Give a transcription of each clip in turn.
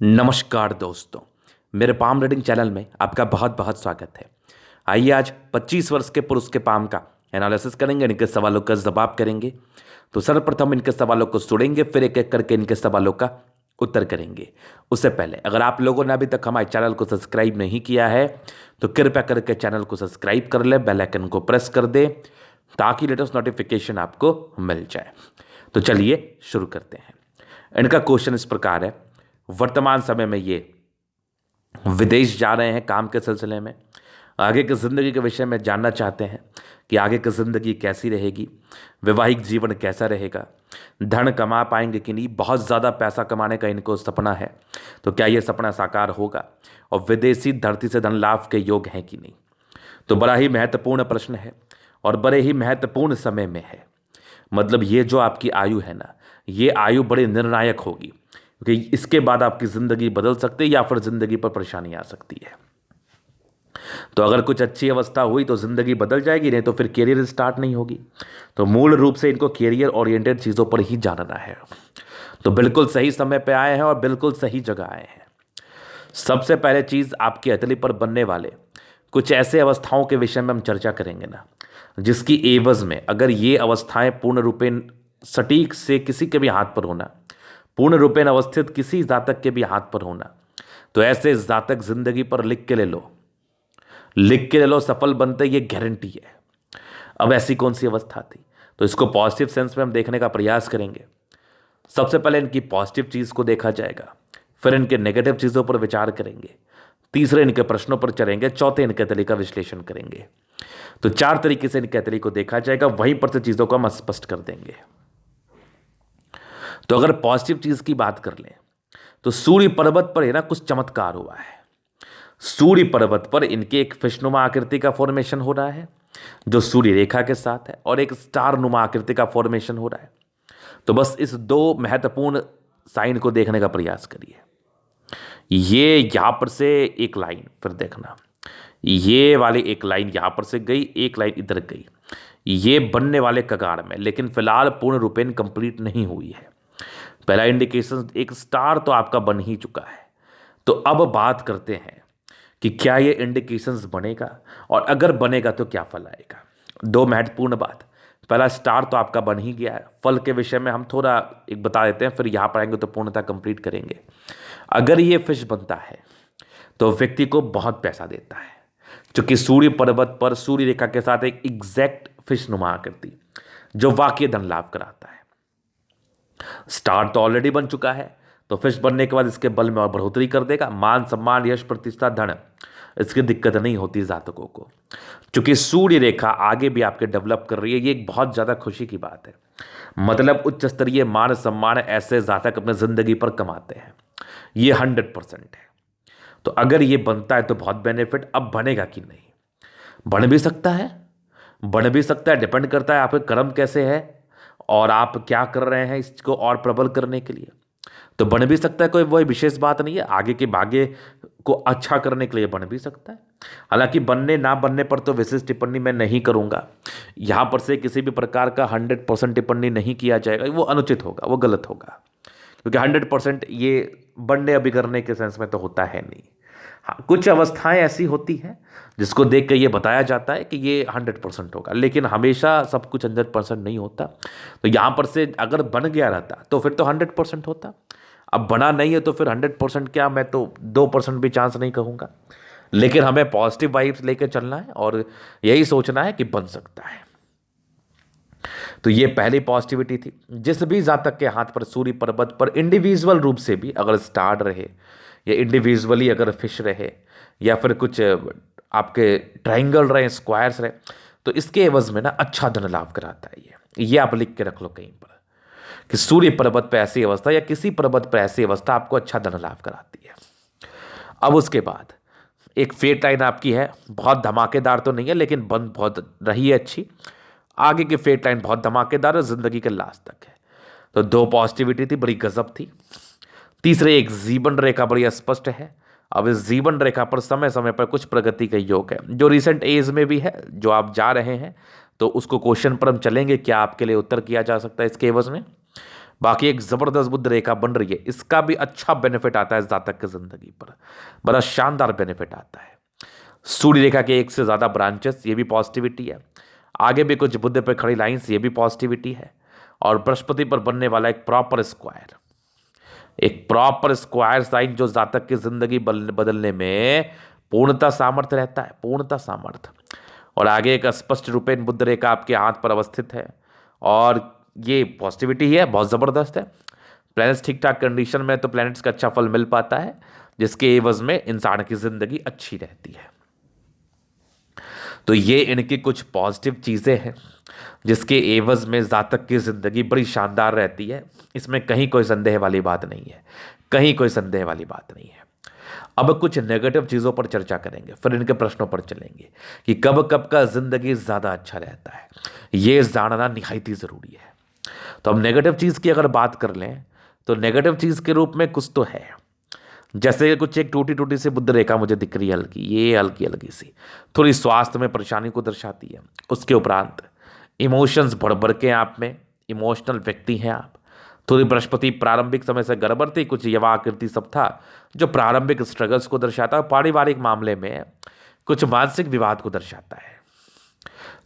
नमस्कार दोस्तों, मेरे पाम रीडिंग चैनल में आपका बहुत बहुत स्वागत है। आइए आज 25 वर्ष के पुरुष के पाम का एनालिसिस करेंगे, इनके सवालों का जवाब करेंगे। तो सर्वप्रथम इनके सवालों को सुनेंगे, फिर एक एक करके इनके सवालों का उत्तर करेंगे। उससे पहले अगर आप लोगों ने अभी तक हमारे चैनल को सब्सक्राइब नहीं किया है तो कृपया करके चैनल को सब्सक्राइब कर ले, बेल आइकन को प्रेस कर दे ताकि लेटेस्ट नोटिफिकेशन आपको मिल जाए। तो चलिए शुरू करते हैं। इनका क्वेश्चन इस प्रकार है, वर्तमान समय में ये विदेश जा रहे हैं काम के सिलसिले में, आगे की ज़िंदगी के विषय में जानना चाहते हैं कि आगे की ज़िंदगी कैसी रहेगी, वैवाहिक जीवन कैसा रहेगा, धन कमा पाएंगे कि नहीं, बहुत ज़्यादा पैसा कमाने का इनको सपना है, तो क्या ये सपना साकार होगा, और विदेशी धरती से धन लाभ के योग हैं कि नहीं। तो बड़ा ही महत्वपूर्ण प्रश्न है और बड़े ही महत्वपूर्ण समय में है। मतलब ये जो आपकी आयु है ना, ये आयु बड़ी निर्णायक होगी, क्योंकि इसके बाद आपकी ज़िंदगी बदल सकती है या फिर ज़िंदगी पर परेशानी आ सकती है। तो अगर कुछ अच्छी अवस्था हुई तो ज़िंदगी बदल जाएगी, नहीं तो फिर कैरियर स्टार्ट नहीं होगी। तो मूल रूप से इनको कैरियर ओरिएंटेड चीज़ों पर ही जानना है। तो बिल्कुल सही समय पे आए हैं और बिल्कुल सही जगह आए हैं। सबसे पहले चीज़, आपकी हथेली पर बनने वाले कुछ ऐसे अवस्थाओं के विषय में हम चर्चा करेंगे ना, जिसकी एवज में अगर ये अवस्थाएं पूर्ण रूपेण सटीक से किसी के भी हाथ पर होना, पूर्ण रूपेण अवस्थित किसी जातक के भी हाथ पर होना, तो ऐसे जातक जिंदगी पर लिख के ले लो, लिख के ले लो, सफल बनते, ये गारंटी है। अब ऐसी कौन सी अवस्था थी, तो इसको पॉजिटिव सेंस में हम देखने का प्रयास करेंगे। सबसे पहले इनकी पॉजिटिव चीज़ को देखा जाएगा, फिर इनके नेगेटिव चीज़ों पर विचार करेंगे, तीसरे इनके प्रश्नों पर चलेंगे, चौथे इनके तरीके का विश्लेषण करेंगे। तो चार तरीके से इनके तरीके को देखा जाएगा, वहीं पर से चीज़ों को हम स्पष्ट कर देंगे। तो अगर पॉजिटिव चीज़ की बात कर लें तो सूर्य पर्वत पर है ना कुछ चमत्कार हुआ है। सूर्य पर्वत पर इनके एक फिशनुमा आकृति का फॉर्मेशन हो रहा है जो सूर्य रेखा के साथ है, और एक स्टार नुमा आकृति का फॉर्मेशन हो रहा है। तो बस इस दो महत्वपूर्ण साइन को देखने का प्रयास करिए। ये यहां पर से एक लाइन, फिर देखना ये वाली एक लाइन यहां पर से गई, एक लाइन इधर गई, ये बनने वाले कगार में, लेकिन फिलहाल पूर्ण रूपेण कंप्लीट नहीं हुई है। पहला इंडिकेशन एक स्टार तो आपका बन ही चुका है। तो अब बात करते हैं कि क्या ये इंडिकेशंस बनेगा, और अगर बनेगा तो क्या फल आएगा। दो महत्वपूर्ण बात, पहला स्टार तो आपका बन ही गया है, फल के विषय में हम थोड़ा एक बता देते हैं, फिर यहाँ पर आएंगे तो पूर्णतः कंप्लीट करेंगे। अगर ये फिश बनता है तो व्यक्ति को बहुत पैसा देता है, क्योंकि सूर्य पर्वत पर सूर्य रेखा के साथ एक एग्जैक्ट फिश नुमा आकृति जो वाकई धन लाभ कराता है। स्टार तो ऑलरेडी बन चुका है, तो फिश बनने के बाद इसके बल में और बढ़ोतरी कर देगा, मान सम्मान यश प्रतिष्ठा धन, इसकी दिक्कत नहीं होती जातकों को, क्योंकि सूर्य रेखा आगे भी आपके डेवलप कर रही है। ये एक बहुत ज़्यादा खुशी की बात है। मतलब उच्च स्तरीय मान सम्मान ऐसे जातक अपने ज़िंदगी पर कमाते हैं, ये 100% है। तो अगर ये बनता है तो बहुत बेनिफिट। अब बनेगा कि नहीं, बन भी सकता है, बन भी सकता है, डिपेंड करता है आपके कर्म कैसे है और आप क्या कर रहे हैं इसको और प्रबल करने के लिए। तो बन भी सकता है, कोई वही विशेष बात नहीं है, आगे के भाग्य को अच्छा करने के लिए बन भी सकता है। हालांकि बनने ना बनने पर तो विशेष टिप्पणी मैं नहीं करूंगा, यहाँ पर से किसी भी प्रकार का 100% टिप्पणी नहीं किया जाएगा, वो अनुचित होगा, वो गलत होगा, क्योंकि 100% ये बनने अभी करने के सेंस में तो होता है नहीं। हाँ, कुछ अवस्थाएं ऐसी होती हैं जिसको देख के ये बताया जाता है कि ये 100% होगा, लेकिन हमेशा सब कुछ 100% नहीं होता। तो यहाँ पर से अगर बन गया रहता तो फिर तो 100% होता। अब बना नहीं है तो फिर 100% क्या, मैं तो 2% भी चांस नहीं कहूँगा। लेकिन हमें पॉजिटिव वाइब्स लेकर चलना है और यही सोचना है कि बन सकता है। तो ये पहली पॉजिटिविटी थी। जिस भी जातक के हाथ पर सूर्य पर्वत पर इंडिविजुअल रूप से भी अगर स्टार रहे, या इंडिविजुअली अगर फिश रहे, या फिर कुछ आपके ट्राइंगल रहे, स्क्वायर्स रहे, तो इसके एवज में ना अच्छा धन लाभ कराता है। ये आप लिख के रख लो कहीं पर कि सूर्य पर्वत पर ऐसी अवस्था या किसी पर्वत पर ऐसी अवस्था आपको अच्छा धन लाभ कराती है। अब उसके बाद एक फेट लाइन आपकी है, बहुत धमाकेदार तो नहीं है लेकिन बंद बहुत रही है अच्छी। आगे की फेट लाइन बहुत धमाकेदार है, जिंदगी के लास्ट तक है। तो दो पॉजिटिविटी थी, बड़ी गजब थी। तीसरे एक जीवन रेखा बड़ी स्पष्ट है। अब इस जीवन रेखा पर समय समय पर कुछ प्रगति का योग है, जो रिसेंट एज में भी है, जो आप जा रहे हैं। तो उसको क्वेश्चन पर हम चलेंगे, क्या आपके लिए उत्तर किया जा सकता है इसके एवज में। बाकी एक जबरदस्त बुध रेखा बन रही है, इसका भी अच्छा बेनिफिट आता है जातक की जिंदगी पर, बड़ा शानदार बेनिफिट आता है। सूर्य रेखा के एक से ज्यादा ब्रांचेस, ये भी पॉजिटिविटी है। आगे भी कुछ बुध पे खड़ी लाइंस, ये भी पॉजिटिविटी है। और बृहस्पति पर बनने वाला एक प्रॉपर स्क्वायर, एक प्रॉपर स्क्वायर साइन जो जातक की जिंदगी बदलने में पूर्णता सामर्थ्य रहता है, पूर्णता सामर्थ्य। और आगे एक स्पष्ट रूपेण बुध रेखा आपके हाथ पर अवस्थित है, और ये पॉजिटिविटी है, बहुत ज़बरदस्त है। प्लैनेट्स ठीक ठाक कंडीशन में तो प्लैनेट्स का अच्छा फल मिल पाता है, जिसके एवज में इंसान की जिंदगी अच्छी रहती है। तो ये इनकी कुछ पॉजिटिव चीज़ें हैं जिसके एवज में जातक की ज़िंदगी बड़ी शानदार रहती है। इसमें कहीं कोई संदेह वाली बात नहीं है, कहीं कोई संदेह वाली बात नहीं है। अब कुछ नेगेटिव चीज़ों पर चर्चा करेंगे, फिर इनके प्रश्नों पर चलेंगे कि कब कब का ज़िंदगी ज़्यादा अच्छा रहता है, ये जानना निहायती ज़रूरी है। तो अब नेगेटिव चीज़ की अगर बात कर लें तो नेगेटिव चीज़ के रूप में कुछ तो है, जैसे कुछ एक टूटी टूटी सी बुध रेखा मुझे दिख रही है, हल्की, ये हल्की हल्की सी थोड़ी स्वास्थ्य में परेशानी को दर्शाती है। उसके उपरांत इमोशंस बढ़ बढ़ के आप में, इमोशनल व्यक्ति हैं आप। थोड़ी बृहस्पति प्रारंभिक समय से गड़बड़ थी, कुछ यवा आकृति सब था जो प्रारंभिक स्ट्रगल्स को दर्शाता है। पारिवारिक मामले में कुछ मानसिक विवाद को दर्शाता है,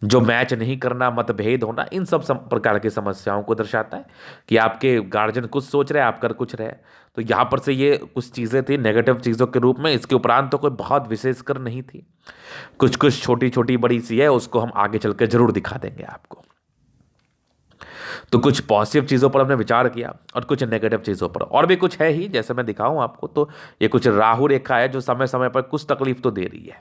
जो मैच नहीं करना, मतभेद होना, इन सब प्रकार की समस्याओं को दर्शाता है कि आपके गार्जियन कुछ सोच रहे हैं, आप कर कुछ रहे। तो यहाँ पर से ये कुछ चीज़ें थी नेगेटिव चीज़ों के रूप में। इसके उपरांत तो कोई बहुत विशेषकर नहीं थी, कुछ कुछ छोटी छोटी बड़ी सी है, उसको हम आगे चल के जरूर दिखा देंगे आपको। तो कुछ पॉजिटिव चीज़ों पर हमने विचार किया और कुछ नेगेटिव चीज़ों पर, और भी कुछ है ही, जैसे मैं दिखाऊं आपको। तो ये कुछ राहु रेखा है जो समय समय पर कुछ तकलीफ तो दे रही है।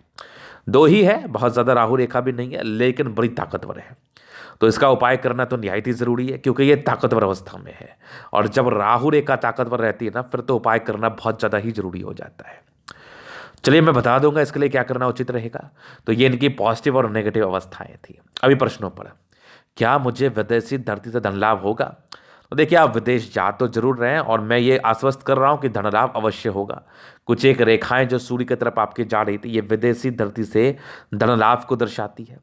दो ही है, बहुत ज़्यादा राहु रेखा भी नहीं है, लेकिन बड़ी ताकतवर है। तो इसका उपाय करना तो निहायत ही ज़रूरी है, क्योंकि ये ताकतवर अवस्था में है। और जब राहु रेखा ताकतवर रहती है ना, फिर तो उपाय करना बहुत ज़्यादा ही जरूरी हो जाता है। चलिए मैं बता दूंगा इसके लिए क्या करना उचित रहेगा। तो ये इनकी पॉजिटिव और नेगेटिव अवस्थाएं थी। अभी प्रश्नों पर, क्या मुझे विदेशी धरती से धन लाभ होगा? तो देखिए, आप विदेश जा तो जरूर रहे हैं, और मैं ये आश्वस्त कर रहा हूँ कि धन लाभ अवश्य होगा। कुछ एक रेखाएं जो सूर्य की तरफ आपकी जा रही थी, ये विदेशी धरती से धन लाभ को दर्शाती है।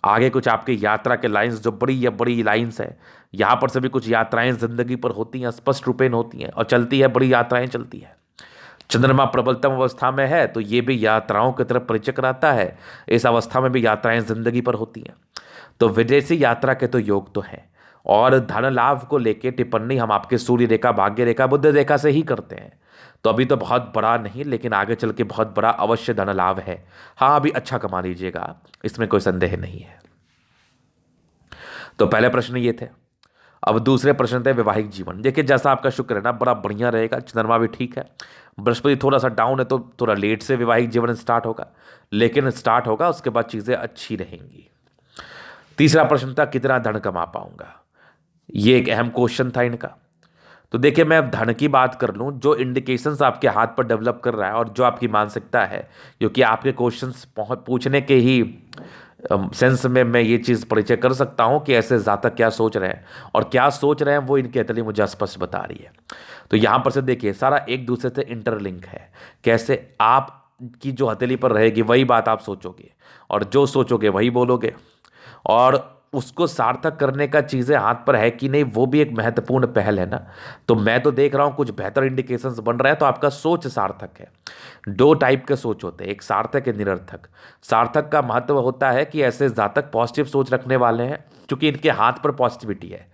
आगे कुछ आपकी यात्रा के लाइंस जो बड़ी या बड़ी लाइंस है, यहाँ पर से भी कुछ यात्राएं जिंदगी पर होती हैं, स्पष्ट रूपेण होती हैं और चलती है, बड़ी यात्राएं चलती हैं। चंद्रमा प्रबलतम अवस्था में है तो ये भी यात्राओं की तरफ परिचय कराता है। इस अवस्था में भी यात्राएं जिंदगी पर होती हैं। तो विदेशी यात्रा के तो योग तो है, और धन लाभ को लेके टिप्पणी हम आपके सूर्य रेखा, भाग्य रेखा, बुध रेखा से ही करते हैं। तो अभी तो बहुत बड़ा नहीं, लेकिन आगे चल के बहुत बड़ा अवश्य धन लाभ है। हाँ, अभी अच्छा कमा लीजिएगा, इसमें कोई संदेह नहीं है। तो पहले प्रश्न ये थे। अब दूसरे प्रश्न थे वैवाहिक जीवन। देखिए, जैसा आपका शुक्र है ना, बड़ा बढ़िया रहेगा। चंद्रमा भी ठीक है, बृहस्पति थोड़ा सा डाउन है, तो थोड़ा लेट से वैवाहिक जीवन स्टार्ट होगा, लेकिन स्टार्ट होगा, उसके बाद चीज़ें अच्छी रहेंगी। तीसरा प्रश्न था कितना धन कमा पाऊंगा, ये एक अहम क्वेश्चन था इनका। तो देखिए, मैं अब धन की बात कर लूँ, जो इंडिकेशंस आपके हाथ पर डेवलप कर रहा है और जो आपकी मानसिकता है, क्योंकि आपके क्वेश्चंस पूछने के ही सेंस में मैं ये चीज़ परिचय कर सकता हूँ कि ऐसे जातक क्या सोच रहे हैं, और क्या सोच रहे हैं वो इनकी हथेली मुझे स्पष्ट बता रही है। तो यहाँ पर से देखिए, सारा एक दूसरे से इंटरलिंक है। कैसे? आपकी जो हथेली पर रहेगी वही बात आप सोचोगे, और जो सोचोगे वही बोलोगे, और उसको सार्थक करने का चीज़ें हाथ पर है कि नहीं, वो भी एक महत्वपूर्ण पहल है ना। तो मैं तो देख रहा हूँ कुछ बेहतर इंडिकेशंस बन रहा है, तो आपका सोच सार्थक है। दो टाइप के सोच होते हैं, एक सार्थक, एक निरर्थक। सार्थक का महत्व होता है कि ऐसे जातक पॉजिटिव सोच रखने वाले हैं, क्योंकि इनके हाथ पर पॉजिटिविटी है।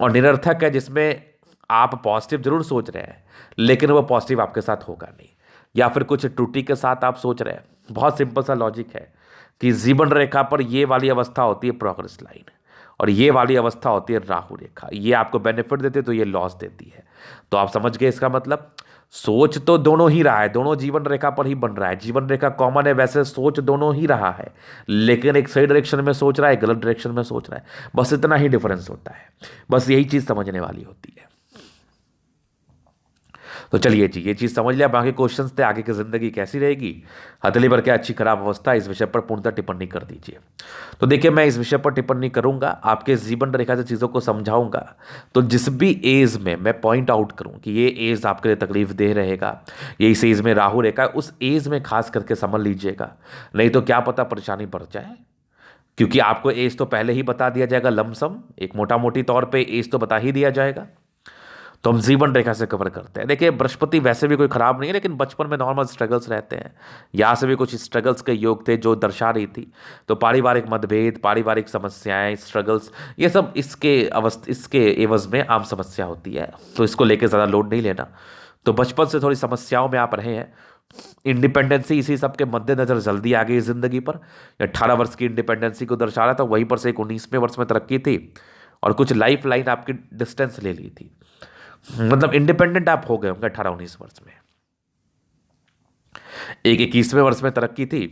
और निरर्थक है जिसमें आप पॉजिटिव जरूर सोच रहे हैं, लेकिन वो पॉजिटिव आपके साथ होगा नहीं, या फिर कुछ त्रुटि के साथ आप सोच रहे हैं। बहुत सिंपल सा लॉजिक है कि जीवन रेखा पर ये वाली अवस्था होती है प्रोग्रेस लाइन, और ये वाली अवस्था होती है राहु रेखा। ये आपको बेनिफिट देती है, तो ये लॉस देती है। तो आप समझ गए इसका मतलब। सोच तो दोनों ही रहा है, दोनों जीवन रेखा पर ही बन रहा है। जीवन रेखा कॉमन है, वैसे सोच दोनों ही रहा है, लेकिन एक सही डायरेक्शन में सोच रहा है, गलत डायरेक्शन में सोच रहा है। बस इतना ही डिफरेंस होता है, बस यही चीज़ समझने वाली होती है। तो चलिए जी, ये चीज़ समझ लिया। बाकी क्वेश्चंस थे, आगे की ज़िंदगी कैसी रहेगी, हथेली पर क्या अच्छी खराब अवस्था, इस विषय पर पूर्णतः टिप्पणी कर दीजिए। तो देखिए, मैं इस विषय पर टिप्पणी करूंगा, आपके जीवन रेखा से चीज़ों को समझाऊंगा। तो जिस भी एज में मैं पॉइंट आउट करूं कि ये एज आपके लिए तकलीफ दे रहेगा, ये इस एज में राहु रेखा, उस एज में खास करके समझ लीजिएगा, नहीं तो क्या पता परेशानी बढ़ जाए। क्योंकि आपको एज तो पहले ही बता दिया जाएगा, लमसम एक मोटा मोटी तौर पे एज तो बता ही दिया जाएगा। तो हम जीवन रेखा से कवर करते हैं। देखिए बृहस्पति वैसे भी कोई खराब नहीं है, लेकिन बचपन में नॉर्मल स्ट्रगल्स रहते हैं। यहाँ से भी कुछ स्ट्रगल्स के योग थे जो दर्शा रही थी। तो पारिवारिक मतभेद, पारिवारिक समस्याएं, स्ट्रगल्स, ये सब इसके एवज में आम समस्या होती है। तो इसको लेकर ज़्यादा लोड नहीं लेना। तो बचपन से थोड़ी समस्याओं में आप रहे हैं। इंडिपेंडेंसी इसी सब के मद्देनजर जल्दी आ गई जिंदगी पर। 18 वर्ष की इंडिपेंडेंसी को दर्शा रहा था, वहीं पर से एक 19वें वर्ष में तरक्की थी और कुछ लाइफ लाइन आपकी डिस्टेंस ले ली थी। मतलब इंडिपेंडेंट आप हो गए होंगे 18-19 वर्ष में। एक 21वें वर्ष में तरक्की थी,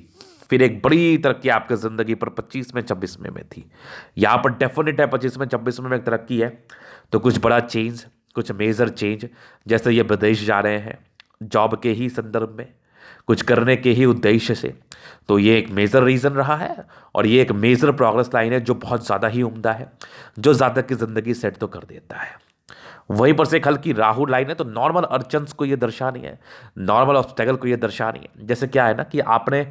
फिर एक बड़ी तरक्की आपकी जिंदगी पर 25वें-26वें में थी। यहां पर डेफिनेट है 25वें-26वें में एक तरक्की है। तो कुछ बड़ा चेंज, कुछ मेजर चेंज, जैसे ये विदेश जा रहे हैं जॉब के ही संदर्भ में, कुछ करने के ही उद्देश्य से। तो ये एक मेजर रीज़न रहा है और ये एक मेजर प्रोग्रेस लाइन है जो बहुत ज़्यादा ही उम्दा है, जो जातक की ज़िंदगी सेट तो कर देता है। वहीं पर से एक हल्की राहु लाइन है, तो नॉर्मल अर्चन्स को ये दर्शानी है, नॉर्मल ऑब्स्टेकल को ये दर्शानी है। जैसे क्या है ना कि आपने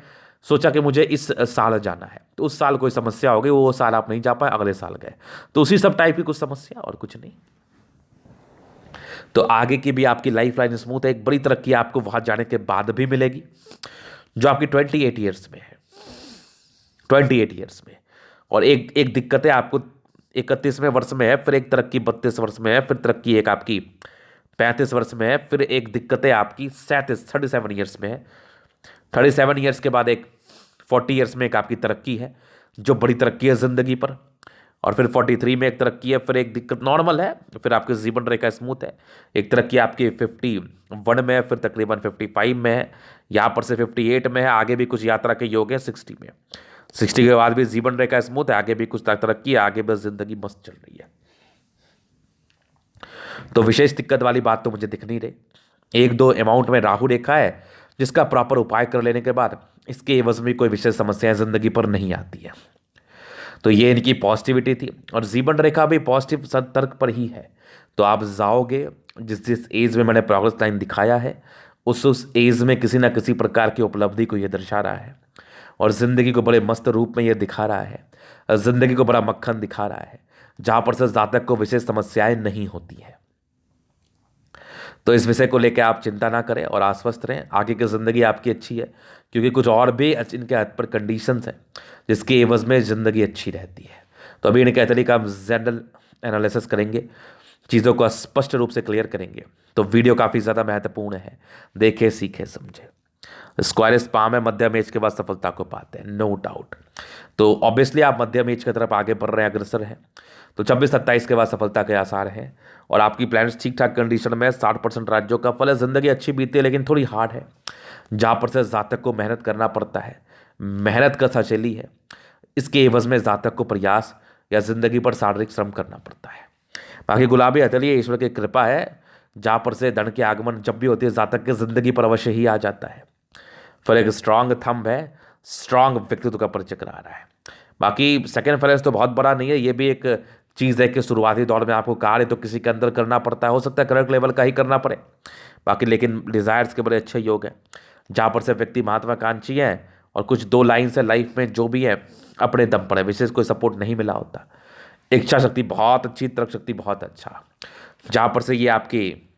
सोचा कि मुझे इस साल जाना है, तो उस साल कोई समस्या हो गई, वो साल आप नहीं जा पाए, अगले साल गए, तो उसी सब टाइप की कुछ समस्या और कुछ नहीं। तो आगे की भी आपकी लाइफ लाइन स्मूथ है। एक बड़ी तरक्की आपको वहां जाने के बाद भी मिलेगी, जो आपकी 28 ईयर्स में है, 28 ईयर्स में। और एक दिक्कत है आपको 31वें वर्ष में है, फिर एक तरक्की 32 वर्ष में है, फिर तरक्की एक आपकी 35 वर्ष में है, फिर एक दिक्कत है आपकी 37 ईयर्स में है। 37 ईयर्स के बाद एक 40 ईयर्स में एक आपकी तरक्की है, जो बड़ी तरक्की है जिंदगी पर। और फिर 43 में एक तरक्की है, फिर एक दिक्कत नॉर्मल है, फिर आपकी जीवन रेखा स्मूथ है। एक तरक्की आपकी 51 में है, फिर तकरीबन 55 में है, यहाँ पर से 58 में है, आगे भी कुछ यात्रा के योग है 60 में। 60 के बाद भी जीवन रेखा स्मूथ है, आगे भी कुछ तरक्की है, आगे बस जिंदगी मस्त चल रही है। तो विशेष दिक्कत वाली बात तो मुझे दिख नहीं रही। 1-2 अमाउंट में राहु रेखा है, जिसका प्रॉपर उपाय कर लेने के बाद इसके एवज में कोई विशेष समस्याएं जिंदगी पर नहीं आती है। तो ये इनकी पॉजिटिविटी थी। और जीवन रेखा भी पॉजिटिव सतर्क पर ही है। तो आप जाओगे, जिस जिस एज में मैंने प्रोग्रेस लाइन दिखाया है, उस एज में किसी ना किसी प्रकार की उपलब्धि को ये दर्शा रहा है और ज़िंदगी को बड़े मस्त रूप में ये दिखा रहा है, ज़िंदगी को बड़ा मक्खन दिखा रहा है, जहाँ पर से जातक को विशेष समस्याएं नहीं होती हैं। तो इस विषय को लेकर आप चिंता ना करें और आश्वस्त रहें, आगे की ज़िंदगी आपकी अच्छी है, क्योंकि कुछ और भी इनके हाथ पर कंडीशंस हैं जिसके एवज में ज़िंदगी अच्छी रहती है। तो अभी इनके तरीके हम जनरल एनालिसिस करेंगे, चीज़ों को स्पष्ट रूप से क्लियर करेंगे। तो वीडियो काफ़ी ज़्यादा महत्वपूर्ण है, देखें, सीखें, समझें। स्क्वायर स्पाम है, मध्यम एज के बाद सफलता को पाते हैं, नो डाउट। तो ऑब्वियसली आप मध्यम एज की तरफ आगे बढ़ रहे हैं, अग्रसर हैं। तो 26-27 के बाद सफलता के आसार हैं और आपकी प्लान्स ठीक ठाक कंडीशन में। 60% राज्यों का फल है, जिंदगी अच्छी बीती है, लेकिन थोड़ी हार्ड है, जहाँ पर से जातक को मेहनत करना पड़ता है। मेहनत का सचेली है, इसके एवज में जातक को प्रयास या जिंदगी पर शारीरिक श्रम करना पड़ता है। बाकी गुलाबी हथेली ईश्वर की कृपा है, जहाँ पर से धन के आगमन जब भी होती है जातक की जिंदगी पर अवश्य ही आ जाता है। फिर एक स्ट्रांग थंब है, स्ट्रांग व्यक्तित्व का परिचय करा रहा है। बाकी सेकेंड फ्रेंस तो बहुत बड़ा नहीं है, ये भी एक चीज़ है कि शुरुआती दौर में आपको कार्य तो किसी के अंदर करना पड़ता है, हो सकता है करंट लेवल का ही करना पड़े। बाकी लेकिन डिज़ायर्स के बड़े अच्छे योग हैं, जहाँ पर से व्यक्ति महत्वाकांक्षी है और कुछ 2 लाइन से लाइफ में जो भी है अपने दम पर है, विशेष कोई सपोर्ट नहीं मिला होता। इच्छा शक्ति बहुत अच्छी, तर्क शक्ति बहुत अच्छा, जहाँ पर से ये आपकी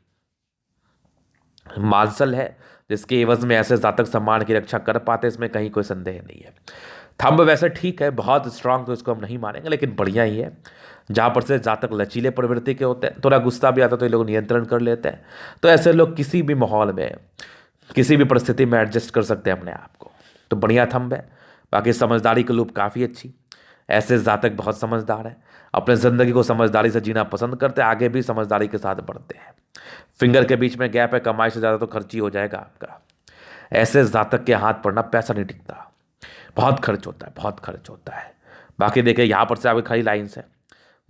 मांसल है, जिसके एवज में ऐसे जातक सम्मान की रक्षा कर पाते, इसमें कहीं कोई संदेह नहीं है। थंब वैसे ठीक है, बहुत स्ट्रांग तो इसको हम नहीं मानेंगे, लेकिन बढ़िया ही है, जहाँ पर से जातक लचीले प्रवृत्ति के होते हैं, थोड़ा गुस्सा भी आता तो ये लोग नियंत्रण कर लेते हैं। तो ऐसे लोग किसी भी माहौल में, किसी भी परिस्थिति में एडजस्ट कर सकते हैं अपने आप को। तो बढ़िया थंब है। बाकी समझदारी की लूप काफ़ी अच्छी, ऐसे जातक बहुत समझदार हैं, अपने ज़िंदगी को समझदारी से जीना पसंद करते हैं, आगे भी समझदारी के साथ बढ़ते हैं। फिंगर के बीच में गैप है, कमाई से ज़्यादा तो खर्च ही हो जाएगा आपका। ऐसे जातक के हाथ पड़ना, पैसा नहीं टिकता, बहुत खर्च होता है, बहुत खर्च होता है। बाकी देखिए यहाँ पर से आपकी खड़ी लाइन्स है,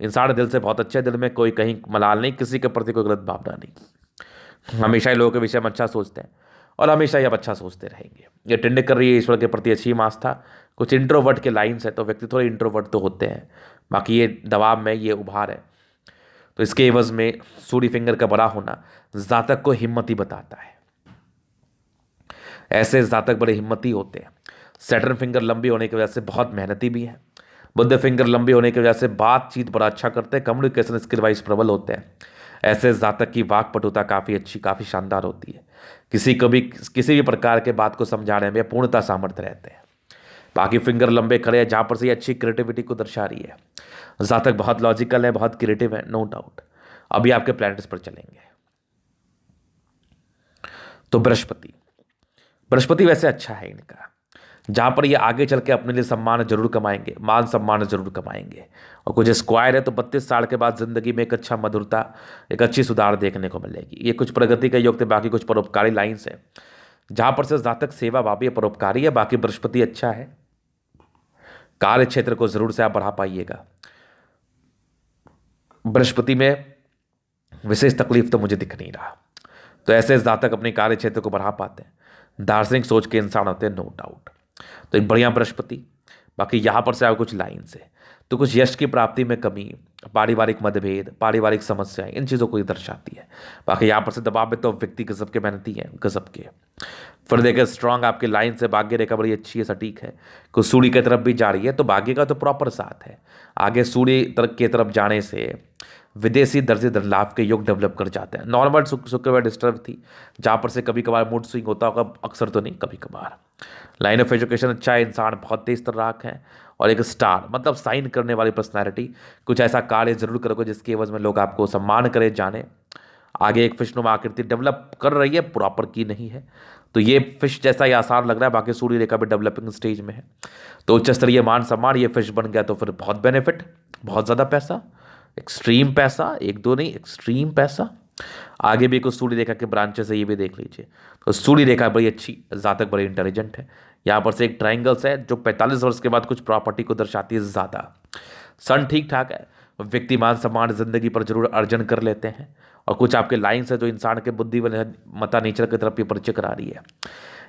इंसान दिल से बहुत अच्छे, दिल में कोई कहीं मलाल नहीं, किसी के प्रति कोई गलत भावना नहीं, हमेशा ही लोगों के विषय में अच्छा सोचते हैं और हमेशा ही अब अच्छा सोचते रहेंगे। ये टेंड कर रही है ईश्वर के प्रति अच्छी आस्था। कुछ इंट्रोवर्ट के लाइन्स है, तो व्यक्ति थोड़े इंट्रोवर्ट तो होते हैं, बाकी ये दबाव में ये उभार है। तो इसके एवज में सूर्य फिंगर का बड़ा होना जातक को हिम्मती बताता है, ऐसे जातक बड़े हिम्मती होते हैं। सैटर्न फिंगर लंबी होने की वजह से बहुत मेहनती भी हैं। बुध फिंगर लंबी होने की वजह से बातचीत बड़ा अच्छा करते हैं, कम्युनिकेशन स्किल वाइज प्रबल होते हैं। ऐसे जातक की वाक्पटुता काफ़ी अच्छी, काफ़ी शानदार होती है। किसी भी प्रकार के बात को समझाने में पूर्णता सामर्थ्य रहते हैं। बाकी फिंगर लंबे खड़े हैं, जहाँ पर से ये अच्छी क्रिएटिविटी को दर्शा रही है। जातक बहुत लॉजिकल है, बहुत क्रिएटिव है, नो डाउट। अभी आपके प्लैनेट्स पर चलेंगे। तो बृहस्पति, बृहस्पति वैसे अच्छा है इनका, जहां पर ये आगे चल के अपने लिए सम्मान जरूर कमाएंगे, मान सम्मान जरूर कमाएंगे। और कुछ स्क्वायर है तो 32 साल के बाद जिंदगी में एक अच्छा मधुरता, एक अच्छी सुधार देखने को मिलेगी। ये कुछ प्रगति का योग थे, बाकी कुछ परोपकारी लाइन्स है, जहां पर से जातक सेवा भावी है, परोपकारी है। बाकी बृहस्पति अच्छा है, कार्य क्षेत्र को जरूर से आप बढ़ा पाइएगा। बृहस्पति में विशेष तकलीफ तो मुझे दिख नहीं रहा, तो ऐसे जातक अपने कार्य क्षेत्र को बढ़ा पाते हैं। दार्शनिक सोच के इंसान होते हैं, नो डाउट। तो एक बढ़िया बृहस्पति। बाकी यहाँ पर से आप कुछ लाइन से तो कुछ यश की प्राप्ति में कमी, पारिवारिक मतभेद, पारिवारिक समस्याएं, इन चीज़ों को ये दर्शाती है। बाकी यहाँ पर से दबाव में तो व्यक्ति गजब के मेहनती हैं, गजब के। फिर देखें स्ट्रांग आपके लाइन से भाग्य रेखा बड़ी अच्छी है, सटीक है, कुछ सूर्य की तरफ भी जा रही है, तो भाग्य का तो प्रॉपर साथ है। आगे सूर्य की तरफ जाने से विदेशी दर्जे धन लाभ के योग डेवलप कर जाते हैं। नॉर्मल शुक्रवार डिस्टर्ब थी, जहाँ पर से कभी कभार मूड स्विंग होता होगा, अक्सर तो नहीं, कभी कभार। लाइन ऑफ एजुकेशन अच्छा है, इंसान बहुत तेज तर्राक है, और एक स्टार मतलब साइन करने वाली पर्सनैलिटी। कुछ ऐसा कार्य जरूर करोगे जिसकी एवज में लोग आपको सम्मान करें, जाने। आगे एक फिशनुमा आकृति डेवलप कर रही है, प्रॉपर की नहीं है, तो ये फिश जैसा ही आसार लग रहा है। बाकी सूर्य रेखा भी डेवलपिंग स्टेज में है, तो उच्च स्तरीय मान सम्मान, ये फिश बन गया तो फिर बहुत बेनिफिट, बहुत ज़्यादा पैसा, एक्सट्रीम पैसा, एक दो नहीं, एक्सट्रीम पैसा। आगे भी कुछ सूर्य रेखा के ब्रांचेस है, ये भी देख लीजिए। तो सूर्य रेखा बड़ी अच्छी, जातक बड़े इंटेलिजेंट है। यहाँ पर से एक ट्राइंगल्स है जो 45 वर्ष के बाद कुछ प्रॉपर्टी को दर्शाती है ज़्यादा। सन ठीक ठाक है, व्यक्ति मान सम्मान जिंदगी पर जरूर अर्जन कर लेते हैं। और कुछ आपके लाइन्स है जो इंसान के बुद्धि व मता नेचर की तरफ भी परिचय करा रही है।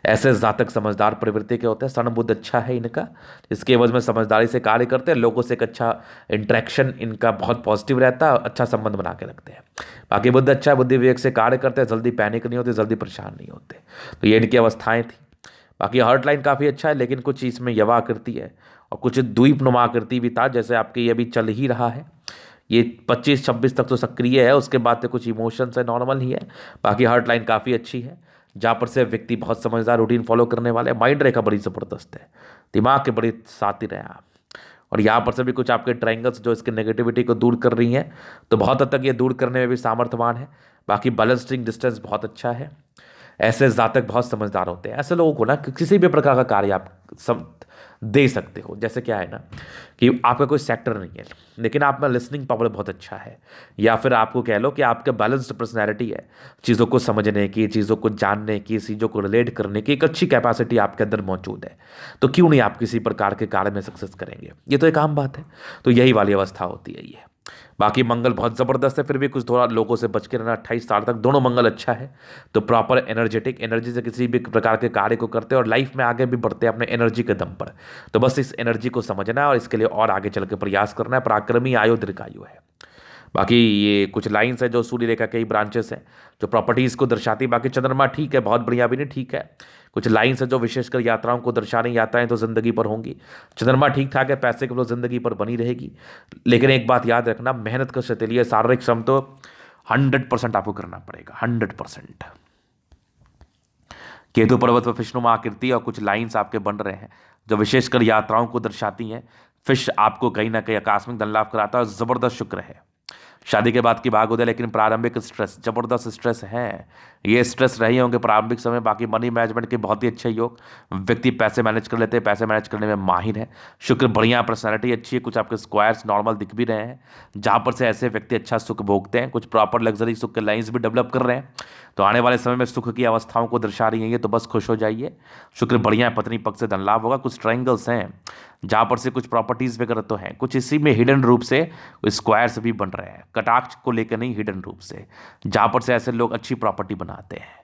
ऐसे जातक समझदार प्रवृत्ति के होते हैं, सन बुद्ध अच्छा है इनका, इसके एवज में समझदारी से कार्य करते हैं, लोगों से एक अच्छा इंटरेक्शन इनका बहुत पॉजिटिव रहता है, अच्छा संबंध बना के रखते हैं। बाकी बुद्ध अच्छा है, बुद्धि विवेक से कार्य करते हैं, जल्दी पैनिक नहीं होते, जल्दी परेशान नहीं होते। तो ये इनकी अवस्थाएं थी। बाकी हर्ट लाइन काफ़ी अच्छा है, लेकिन कुछ इसमें यवा आकृति है और कुछ द्वीप नुमा आकृति भी था, जैसे आपके ये अभी चल ही रहा है। ये 25-26 तक तो सक्रिय है, उसके बाद तो कुछ इमोशंस है, नॉर्मल ही है। बाकी हार्ट लाइन काफ़ी अच्छी है, जहाँ पर से व्यक्ति बहुत समझदार, रूटीन फॉलो करने वाले, माइंड रेखा बड़ी ज़बरदस्त है, दिमाग के बड़ी सातिर हैं आप। और यहाँ पर से भी कुछ आपके ट्रायंगल्स जो इसके नेगेटिविटी को दूर कर रही हैं, तो बहुत हद तक ये दूर करने में भी सामर्थ्यवान है। बाकी बैलेंसिंग डिस्टेंस बहुत अच्छा है। ऐसे जातक बहुत समझदार होते हैं, ऐसे लोगों को ना किसी भी प्रकार का कार्य आप दे सकते हो। जैसे क्या है ना कि आपका कोई सेक्टर नहीं है, लेकिन आप में लिसनिंग पावर बहुत अच्छा है, या फिर आपको कह लो कि आपका बैलेंस्ड पर्सनैलिटी है, चीज़ों को समझने की, चीज़ों को जानने की, चीज़ों को रिलेट करने की एक अच्छी कैपेसिटी आपके अंदर मौजूद है। तो क्यों नहीं आप किसी प्रकार के कार्य में सक्सेस करेंगे, ये तो एक आम बात है। तो यही वाली अवस्था होती है ये। बाकी मंगल बहुत ज़बरदस्त है, फिर भी कुछ थोड़ा लोगों से बच के रहना। 28 साल तक दोनों मंगल अच्छा है, तो प्रॉपर एनर्जेटिक एनर्जी से किसी भी प्रकार के कार्य को करते हैं और लाइफ में आगे भी बढ़ते हैं अपने एनर्जी के दम पर। तो बस इस एनर्जी को समझना है और इसके लिए और आगे चल के प्रयास करना है। पराक्रमी आयु दीर्घायु है। बाकी ये कुछ लाइन्स है जो सूर्य रेखा के ही ब्रांचेस हैं जो प्रॉपर्टीज़ को दर्शाती है। बाकी चंद्रमा ठीक है, बहुत बढ़िया भी नहीं, ठीक है। कुछ लाइन्स है जो विशेषकर यात्राओं को दर्शा रही, यात्राएं तो जिंदगी पर होंगी। चंद्रमा ठीक ठाक है, पैसे की फ्लो जिंदगी पर बनी रहेगी। लेकिन एक बात याद रखना, मेहनत का लिए शारीरिक श्रम तो 100% आपको करना पड़ेगा, 100%। केतु पर्वत पर फिशनुमा आकृति और कुछ लाइन्स आपके बन रहे हैं जो विशेषकर यात्राओं को दर्शाती हैं। फिश आपको कहीं ना कहीं आकस्मिक धन लाभ कराता है और जबरदस्त शुक्र है। शादी के बाद की भाग होता है, लेकिन प्रारंभिक स्ट्रेस, जबरदस्त स्ट्रेस है, ये स्ट्रेस रहे होंगे प्रारंभिक समय। बाकी मनी मैनेजमेंट के बहुत ही अच्छे योग, व्यक्ति पैसे मैनेज कर लेते हैं, पैसे मैनेज करने में माहिर है। शुक्र बढ़िया, पर्सनैलिटी अच्छी है, कुछ आपके स्क्वायर्स नॉर्मल दिख भी रहे हैं, जहाँ पर से ऐसे व्यक्ति अच्छा सुख भोगते हैं। कुछ प्रॉपर लग्जरी सुख के लाइन्स भी डेवलप कर रहे हैं, तो आने वाले समय में सुख की अवस्थाओं को दर्शा रही हैं ये, तो बस खुश हो जाइए। शुक्र बढ़िया, पत्नी पक्ष से धन लाभ होगा। कुछ ट्रायंगल्स हैं जहाँ पर से कुछ प्रॉपर्टीज़ वगैरह तो हैं, कुछ इसी में हिडन रूप से स्क्वायर्स भी बन रहे हैं, कटाक्ष को लेकर नहीं, हिडन रूप से, जहाँ पर से ऐसे लोग अच्छी प्रॉपर्टी बनाते हैं।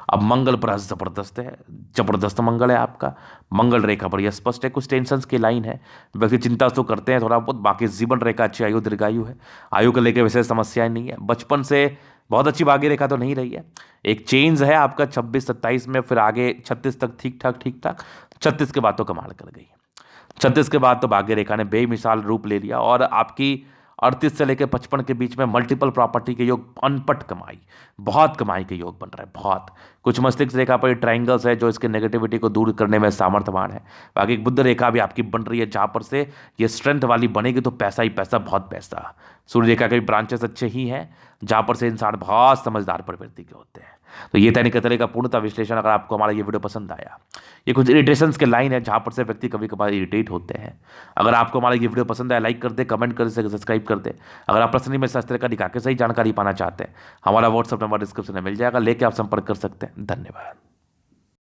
अब मंगल पर जबरदस्त है, जबरदस्त मंगल है आपका। मंगल रेखा बढ़िया स्पष्ट है, कुछ टेंशंस की लाइन है, व्यक्ति चिंता तो करते हैं थोड़ा बहुत। बाकी जीवन रेखा अच्छी, आयु दीर्घायु है, आयु को लेकर विशेष समस्याएं नहीं है। बचपन से बहुत अच्छी भाग्य रेखा तो नहीं रही है, एक चेंज है आपका 26-27 में, फिर आगे 36 तक ठीक ठाक ठीक ठाक। 36 के बाद तो कमाल कर गई, 36 के बाद तो भाग्य रेखा ने बेमिसाल रूप ले लिया और आपकी 38 से लेकर 55 के बीच में मल्टीपल प्रॉपर्टी के योग, अनपट कमाई, बहुत कमाई के योग बन रहा है, बहुत। कुछ मस्तिष्क रेखा पर ट्राइंगल्स है जो इसके नेगेटिविटी को दूर करने में सामर्थ्यवान है। बाकी एक बुध रेखा भी आपकी बन रही है जहां पर से ये स्ट्रेंथ वाली बनेगी तो पैसा ही पैसा, बहुत पैसा। सूर्य रेखा के भी ब्रांचेस अच्छे ही हैं जहां पर से इंसान बहुत समझदार प्रवृत्ति के होते हैं। तो ये तनिक तरह का पूर्णतः विश्लेषण। अगर आपको हमारा ये वीडियो पसंद आया, ये कुछ इरिटेशंस के लाइन है जहां पर से व्यक्ति कभी कभार इरिटेट होते हैं। अगर आपको हमारा ये वीडियो पसंद आया, लाइक कर दे, कमेंट कर दे, सब्सक्राइब कर दे। अगर आप पर्सनली में शास्त्र का दिखा के सही जानकारी पाना चाहते हैं, हमारा व्हाट्सअप नंबर डिस्क्रिप्शन में मिल जाएगा, लेके आप संपर्क कर सकते हैं। धन्यवाद।